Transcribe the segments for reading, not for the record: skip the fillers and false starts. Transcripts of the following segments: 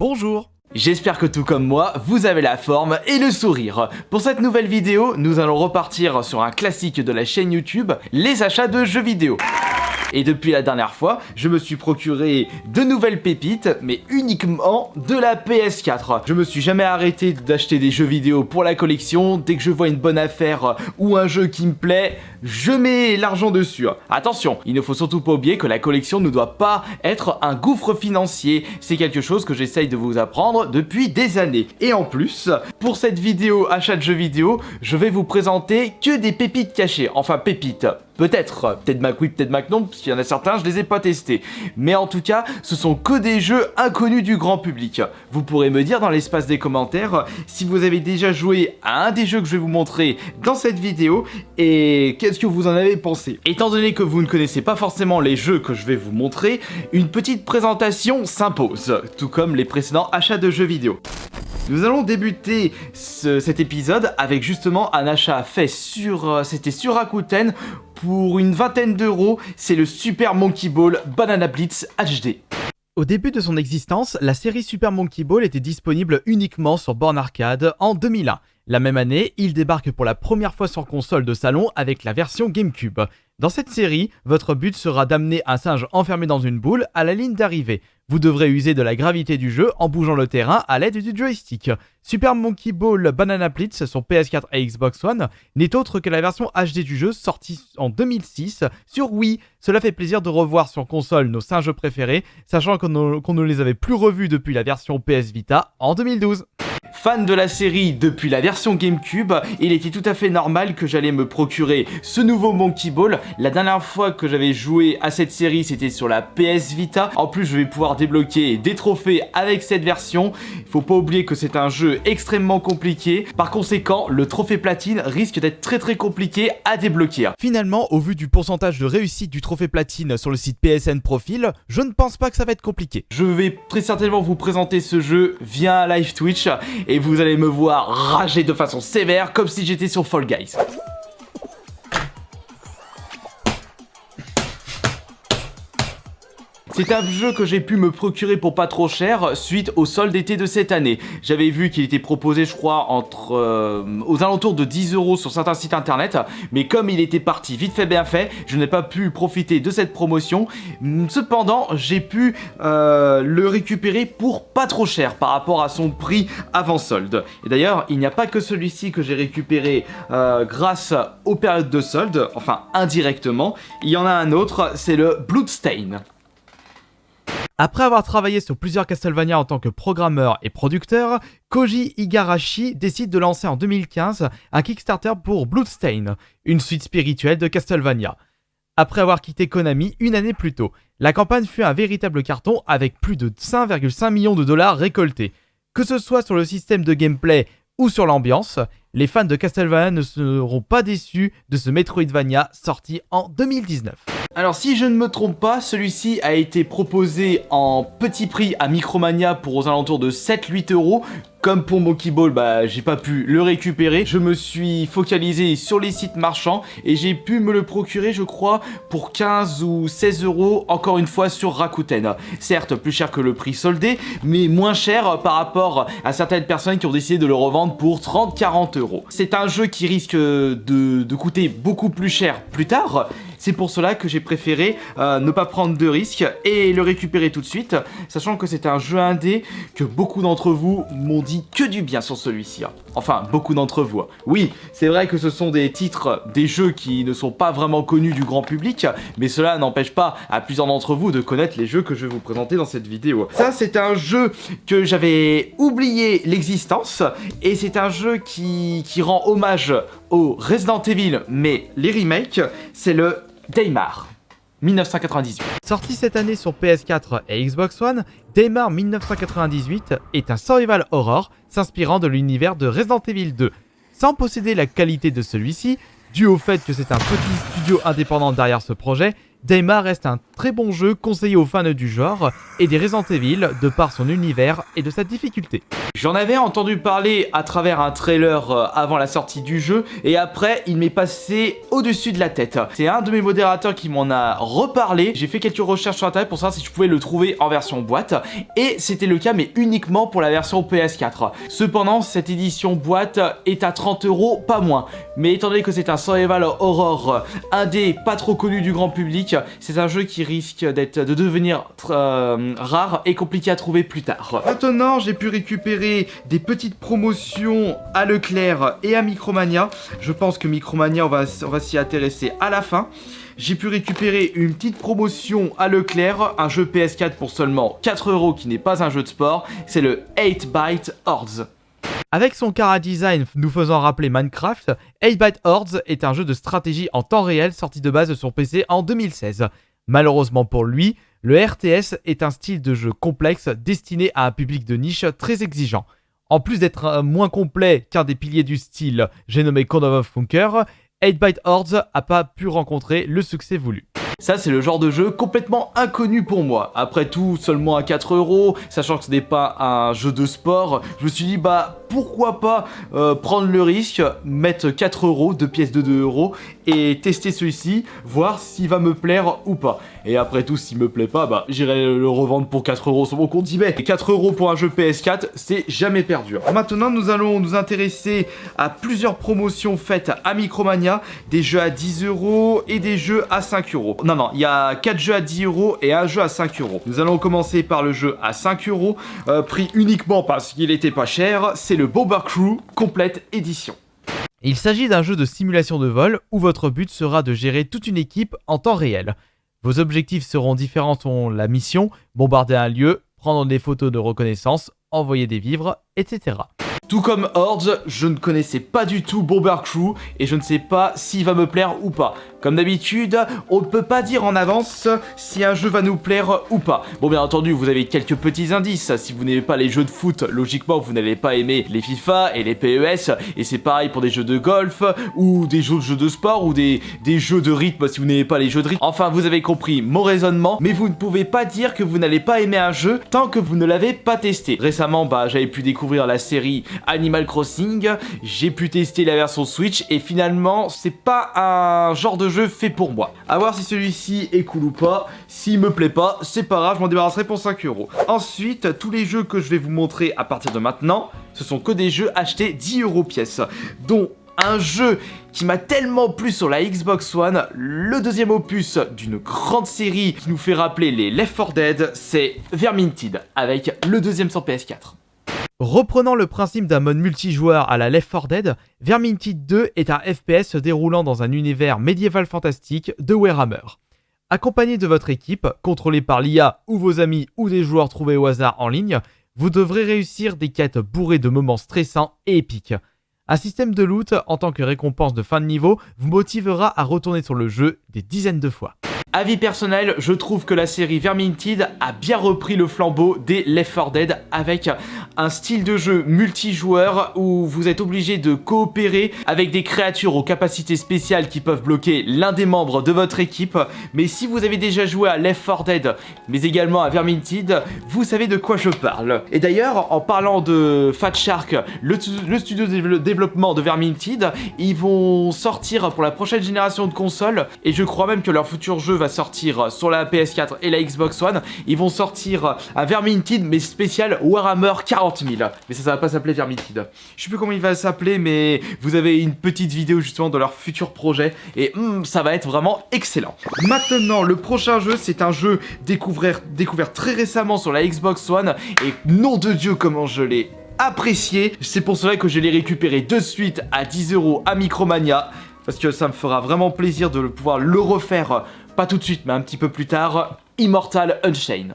Bonjour! J'espère que tout comme moi, vous avez la forme et le sourire. Pour cette nouvelle vidéo, nous allons repartir sur un classique de la chaîne YouTube, les achats de jeux vidéo. Et depuis la dernière fois, je me suis procuré de nouvelles pépites, mais uniquement de la PS4. Je me suis jamais arrêté d'acheter des jeux vidéo pour la collection. Dès que je vois une bonne affaire ou un jeu qui me plaît, je mets l'argent dessus. Attention, il ne faut surtout pas oublier que la collection ne doit pas être un gouffre financier. C'est quelque chose que j'essaye de vous apprendre depuis des années. Et en plus, pour cette vidéo achat de jeux vidéo, je vais vous présenter que des pépites cachées. Enfin, pépites. Peut-être Mac oui, peut-être Mac non, parce qu'il y en a certains, je les ai pas testés. Mais en tout cas, ce sont que des jeux inconnus du grand public. Vous pourrez me dire dans l'espace des commentaires si vous avez déjà joué à un des jeux que je vais vous montrer dans cette vidéo et qu'est-ce que vous en avez pensé. Étant donné que vous ne connaissez pas forcément les jeux que je vais vous montrer, une petite présentation s'impose, tout comme les précédents achats de jeux vidéo. Nous allons débuter cet épisode avec justement un achat fait c'était sur Rakuten pour une vingtaine d'euros. C'est le Super Monkey Ball Banana Blitz HD. Au début de son existence, la série Super Monkey Ball était disponible uniquement sur borne arcade en 2001. La même année, il débarque pour la première fois sur console de salon avec la version GameCube. Dans cette série, votre but sera d'amener un singe enfermé dans une boule à la ligne d'arrivée. Vous devrez user de la gravité du jeu en bougeant le terrain à l'aide du joystick. Super Monkey Ball Banana Blitz sur PS4 et Xbox One n'est autre que la version HD du jeu sortie en 2006 sur Wii. Cela fait plaisir de revoir sur console nos singes préférés, sachant qu'on ne les avait plus revus depuis la version PS Vita en 2012. Fan de la série depuis la version GameCube, il était tout à fait normal que j'allais me procurer ce nouveau Monkey Ball. La dernière fois que j'avais joué à cette série, c'était sur la PS Vita. En plus, je vais pouvoir débloquer des trophées avec cette version. Il faut pas oublier que c'est un jeu extrêmement compliqué. Par conséquent, le trophée platine risque d'être très compliqué à débloquer. Finalement, au vu du pourcentage de réussite du trophée platine sur le site PSN Profil, je ne pense pas que ça va être compliqué. Je vais très certainement vous présenter ce jeu via un live Twitch et vous allez me voir rager de façon sévère comme si j'étais sur Fall Guys. C'est un jeu que j'ai pu me procurer pour pas trop cher suite au solde d'été de cette année. J'avais vu qu'il était proposé, je crois, aux alentours de 10 € sur certains sites internet, mais comme il était parti vite fait bien fait, je n'ai pas pu profiter de cette promotion. Cependant, j'ai pu le récupérer pour pas trop cher par rapport à son prix avant solde. Et d'ailleurs, il n'y a pas que celui-ci que j'ai récupéré grâce aux périodes de solde, enfin indirectement. Il y en a un autre, c'est le Bloodstain. Après avoir travaillé sur plusieurs Castlevania en tant que programmeur et producteur, Koji Igarashi décide de lancer en 2015 un Kickstarter pour Bloodstain, une suite spirituelle de Castlevania. Après avoir quitté Konami une année plus tôt, la campagne fut un véritable carton avec plus de 5,5 millions de dollars récoltés. Que ce soit sur le système de gameplay ou sur l'ambiance, les fans de Castlevania ne seront pas déçus de ce Metroidvania sorti en 2019. Alors si je ne me trompe pas, celui-ci a été proposé en petit prix à Micromania pour aux alentours de 7-8 €. Comme pour Monkey Ball, j'ai pas pu le récupérer. Je me suis focalisé sur les sites marchands et j'ai pu me le procurer, je crois, pour 15 ou 16 € encore une fois sur Rakuten. Certes, plus cher que le prix soldé, mais moins cher par rapport à certaines personnes qui ont décidé de le revendre pour 30-40 €. C'est un jeu qui risque de coûter beaucoup plus cher plus tard. C'est pour cela que j'ai préféré ne pas prendre de risques et le récupérer tout de suite, sachant que c'est un jeu indé que beaucoup d'entre vous m'ont dit que du bien sur celui-ci. Enfin, beaucoup d'entre vous. Oui, c'est vrai que ce sont des titres, des jeux qui ne sont pas vraiment connus du grand public, mais cela n'empêche pas à plusieurs d'entre vous de connaître les jeux que je vais vous présenter dans cette vidéo. Ça, c'est un jeu que j'avais oublié l'existence, et c'est un jeu qui rend hommage au Resident Evil, mais les remakes, c'est le Daymar 1998. Sorti cette année sur PS4 et Xbox One, Daymar 1998 est un survival horror s'inspirant de l'univers de Resident Evil 2. Sans posséder la qualité de celui-ci, dû au fait que c'est un petit studio indépendant derrière ce projet, Daima reste un très bon jeu conseillé aux fans du genre et des Resident Evil de par son univers et de sa difficulté. J'en avais entendu parler à travers un trailer avant la sortie du jeu et après il m'est passé au-dessus de la tête. C'est un de mes modérateurs qui m'en a reparlé. J'ai fait quelques recherches sur internet pour savoir si je pouvais le trouver en version boîte et c'était le cas mais uniquement pour la version PS4. Cependant cette édition boîte est à 30 €, pas moins. Mais étant donné que c'est un survival horror indé pas trop connu du grand public, c'est un jeu qui risque de devenir rare et compliqué à trouver plus tard. Maintenant j'ai pu récupérer des petites promotions à Leclerc et à Micromania. Je pense que Micromania on va s'y intéresser à la fin. J'ai pu récupérer une petite promotion à Leclerc, un jeu PS4 pour seulement 4 € qui n'est pas un jeu de sport, c'est le 8-Byte Hordes. Avec son chara design nous faisant rappeler Minecraft, 8-Byte Hordes est un jeu de stratégie en temps réel sorti de base sur PC en 2016. Malheureusement pour lui, le RTS est un style de jeu complexe destiné à un public de niche très exigeant. En plus d'être moins complet qu'un des piliers du style, j'ai nommé Code of Conquer, 8-Byte Hordes n'a pas pu rencontrer le succès voulu. Ça c'est le genre de jeu complètement inconnu pour moi. Après tout, seulement à 4 €, sachant que ce n'est pas un jeu de sport, je me suis dit bah pourquoi pas prendre le risque, mettre 4 €, 2 pièces de 2 € et tester celui-ci, voir s'il va me plaire ou pas. Et après tout, s'il me plaît pas, bah j'irai le revendre pour 4 € sur mon compte eBay. Et 4 € pour un jeu PS4, c'est jamais perdu. Maintenant, nous allons nous intéresser à plusieurs promotions faites à Micromania, des jeux à 10 € et des jeux à 5 €. Non, il y a 4 jeux à 10 € et un jeu à 5 €. Nous allons commencer par le jeu à 5 €, pris uniquement parce qu'il était pas cher, c'est le Bomber Crew Complete Edition. Il s'agit d'un jeu de simulation de vol où votre but sera de gérer toute une équipe en temps réel. Vos objectifs seront différents selon la mission, bombarder un lieu, prendre des photos de reconnaissance, envoyer des vivres, etc. Tout comme Hordes, je ne connaissais pas du tout Bomber Crew et je ne sais pas s'il va me plaire ou pas. Comme d'habitude, on ne peut pas dire en avance si un jeu va nous plaire ou pas. Bon, bien entendu, vous avez quelques petits indices. Si vous n'aimez pas les jeux de foot, logiquement, vous n'allez pas aimer les FIFA et les PES. Et c'est pareil pour des jeux de golf ou des jeux de sport ou des jeux de rythme si vous n'aimez pas les jeux de rythme. Enfin, vous avez compris mon raisonnement, mais vous ne pouvez pas dire que vous n'allez pas aimer un jeu tant que vous ne l'avez pas testé. Récemment, j'avais pu découvrir la série Animal Crossing, j'ai pu tester la version Switch et finalement, c'est pas un genre de jeu fait pour moi. A voir si celui-ci est cool ou pas. S'il me plaît pas, c'est pas grave, je m'en débarrasserai pour 5 €. Ensuite, tous les jeux que je vais vous montrer à partir de maintenant, ce sont que des jeux achetés 10 € pièce, dont un jeu qui m'a tellement plu sur la Xbox One, le deuxième opus d'une grande série qui nous fait rappeler les Left 4 Dead, c'est Vermintide, avec le deuxième sur PS4. Reprenant le principe d'un mode multijoueur à la Left 4 Dead, Vermintide 2 est un FPS se déroulant dans un univers médiéval fantastique de Warhammer. Accompagné de votre équipe, contrôlée par l'IA ou vos amis ou des joueurs trouvés au hasard en ligne, vous devrez réussir des quêtes bourrées de moments stressants et épiques. Un système de loot en tant que récompense de fin de niveau vous motivera à retourner sur le jeu des dizaines de fois. Avis personnel, je trouve que la série Vermintide a bien repris le flambeau des Left 4 Dead avec un style de jeu multijoueur où vous êtes obligé de coopérer avec des créatures aux capacités spéciales qui peuvent bloquer l'un des membres de votre équipe. Mais si vous avez déjà joué à Left 4 Dead, mais également à Vermintide, vous savez de quoi je parle. Et d'ailleurs, en parlant de Fat Shark, le studio de développement de Vermintide, ils vont sortir pour la prochaine génération de consoles et je crois même que leur futur jeu va sortir sur la PS4 et la Xbox One. Ils vont sortir un Vermintide mais spécial Warhammer 40 000. Mais ça va pas s'appeler Vermintide. Je sais plus comment il va s'appeler, mais vous avez une petite vidéo justement de leur futur projet et ça va être vraiment excellent. Maintenant, le prochain jeu, c'est un jeu découvert très récemment sur la Xbox One et nom de Dieu comment je l'ai apprécié. C'est pour cela que je l'ai récupéré de suite à 10 € à Micromania parce que ça me fera vraiment plaisir de pouvoir le refaire. Pas tout de suite, mais un petit peu plus tard, Immortal Unchained.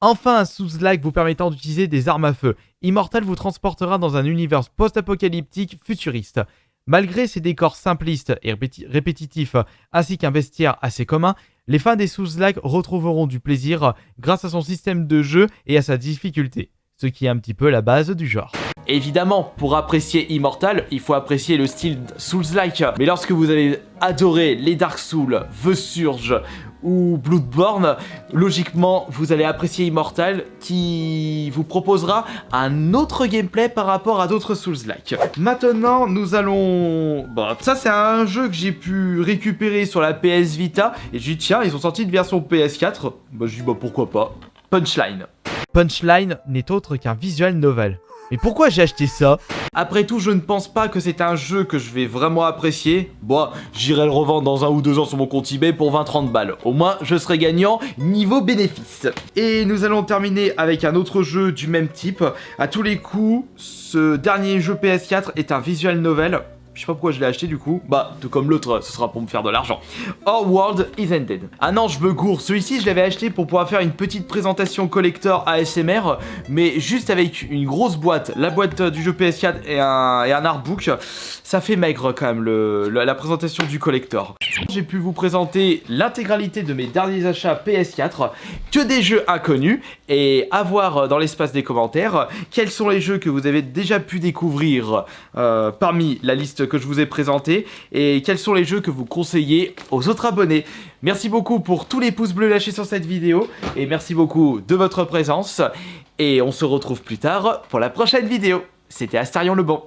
Enfin, un Souls-like vous permettant d'utiliser des armes à feu. Immortal vous transportera dans un univers post-apocalyptique futuriste. Malgré ses décors simplistes et répétitifs, ainsi qu'un bestiaire assez commun, les fans des Souls-like retrouveront du plaisir grâce à son système de jeu et à sa difficulté, ce qui est un petit peu la base du genre. Évidemment, pour apprécier Immortal, il faut apprécier le style Souls-like. Mais lorsque vous avez adoré les Dark Souls, The Surge ou Bloodborne, logiquement vous allez apprécier Immortal qui vous proposera un autre gameplay par rapport à d'autres Souls-like. Maintenant nous allons... Bon, ça c'est un jeu que j'ai pu récupérer sur la PS Vita et j'ai dit tiens ils ont sorti une version PS4, bah je dis bah pourquoi pas. Punchline. Punchline n'est autre qu'un visual novel. Mais pourquoi j'ai acheté ça? Après tout, je ne pense pas que c'est un jeu que je vais vraiment apprécier. Bon, j'irai le revendre dans 1 ou 2 ans sur mon compte eBay pour 20-30 balles. Au moins, je serai gagnant niveau bénéfice. Et nous allons terminer avec un autre jeu du même type. À tous les coups, ce dernier jeu PS4 est un visual novel. Je sais pas pourquoi je l'ai acheté du coup. Bah, tout comme l'autre, ce sera pour me faire de l'argent. Our World is Ended. Ah non, je me gourre. Celui-ci, je l'avais acheté pour pouvoir faire une petite présentation collector ASMR, mais juste avec une grosse boîte. La boîte du jeu PS4 et un artbook. Ça fait maigre quand même la présentation du collector. J'ai pu vous présenter l'intégralité de mes derniers achats PS4, que des jeux inconnus, et à voir dans l'espace des commentaires quels sont les jeux que vous avez déjà pu découvrir parmi la liste que je vous ai présentée, et quels sont les jeux que vous conseillez aux autres abonnés. Merci beaucoup pour tous les pouces bleus lâchés sur cette vidéo, et merci beaucoup de votre présence, et on se retrouve plus tard pour la prochaine vidéo. C'était Astarion le Bon.